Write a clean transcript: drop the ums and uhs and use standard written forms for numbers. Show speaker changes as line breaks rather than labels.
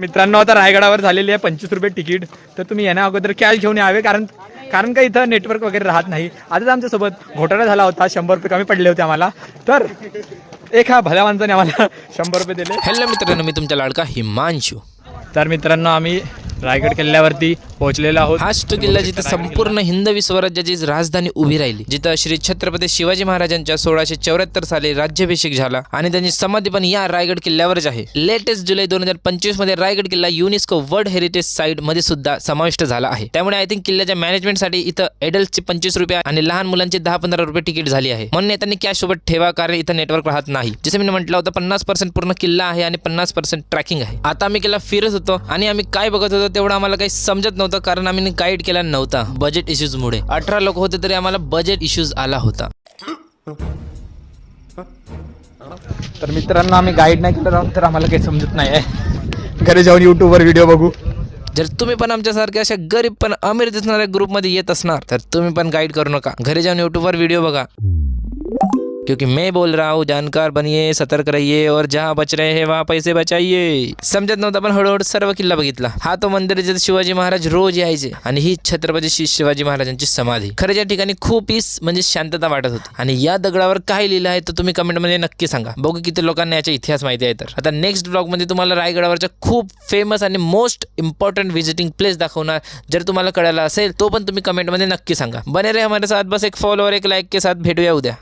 मित्रांनो आता रायगडावर झालेली आहे 25 रुपये तिकीट. तर तुम्ही येण्या अगोदर कॅश घेऊन यावे, कारण का इथं नेटवर्क वगैरे राहत नाही. आजच आमच्यासोबत घोटाळा झाला होता, 100 रुपये कमी पडले होते आम्हाला. तर एका भल्या माणसाने आम्हाला 100 रुपये दिले.
हॅलो मित्रांनो, मी तुमचा लाडका हिमांशू.
तर मित्रांनो आम्ही रायगड किल्ल्यावरती पोहोचलेलो आहोत.
हाच तो किल्ला जिथे संपूर्ण हिंदवी स्वराज्याची राजधानी उभी राहिली, जिथं श्री छत्रपती शिवाजी महाराजांच्या 1674 साली राज्याभिषेक झाला आणि त्यांची समाधी पण या रायगड किल्ल्यावरच आहे. लेटेस्ट जुलै 2025 मध्ये रायगड किल्ला युनेस्को वर्ल्ड हेरिटेज साईट मध्ये सुद्धा समाविष्ट झाला आहे. त्यामुळे आय थिंक किल्ल्याच्या मॅनेजमेंटसाठी इथं एडल्टची 25 रुपये आणि लहान मुलांची 10-15 रुपये तिकीट झाली आहे. म्हणून त्यांनी कॅश सोबत ठेवा, कारण इथं नेटवर्क राहत नाही. जसं मी म्हटलं होतं, 50% पूर्ण किल्ला आहे आणि 50% ट्रॅकिंग आहे. आता आम्ही किल्ला फिरत होतो आणि आम्ही काय बघत होतो तेवढं आम्हाला काही समजत नव्हतं, कारण आम्ही गाईड केला नव्हता बजेट इश्यूज मुळे. 18 लोक होते तरी आम्हाला बजेट इश्यूज आला होता.
तर मित्रांनो आम्ही गाईड नाही केलं राहून तर आम्हाला काही समजत नाही आहे. घरी जाऊन यूट्यूबवर व्हिडिओ बघू.
जर तुम्ही पण आमच्यासारख्या अशा गरीब पण अमीर दिसणाऱ्या ग्रुपमध्ये येत असणार तर तुम्ही पण गाईड करू नका. घरी जाऊन यूट्यूबवर व्हिडिओ बघा, क्योंकि मैं बोल रहा हूँ, जानकार बनिए, सतर्क रहिए और जहाँ बच रहे हैं वहाँ पैसे बचाइए. समजत नव्हतं पण हळूहळू सर्व किल्ला बघितला. हा तो मंदिर जिथे शिवाजी महाराज रोज यायचे आणि ही छत्रपती शिवाजी महाराजांची समाधी. खरं या ठिकाणी खूप पीस म्हणजे शांतता वाटत होती. आणि या दगडावर काय लिहिलं आहे तर तुम्ही कमेंटमध्ये नक्की सांगा. बघू किती लोकांना याचा इतिहास माहिती आहे. तर आता नेक्स्ट ब्लॉगमध्ये तुम्हाला रायगडावरच्या खूप फेमस आणि मोस्ट इम्पॉर्टंट व्हिजिटिंग प्लेस दाखवणार. जर तुम्हाला कळालं असेल तो पण तुम्ही कमेंटमध्ये नक्की सांगा. बने रहे हमारे साथ. बस एक फॉलो और एक लाईक के साथ भेटूया उद्या.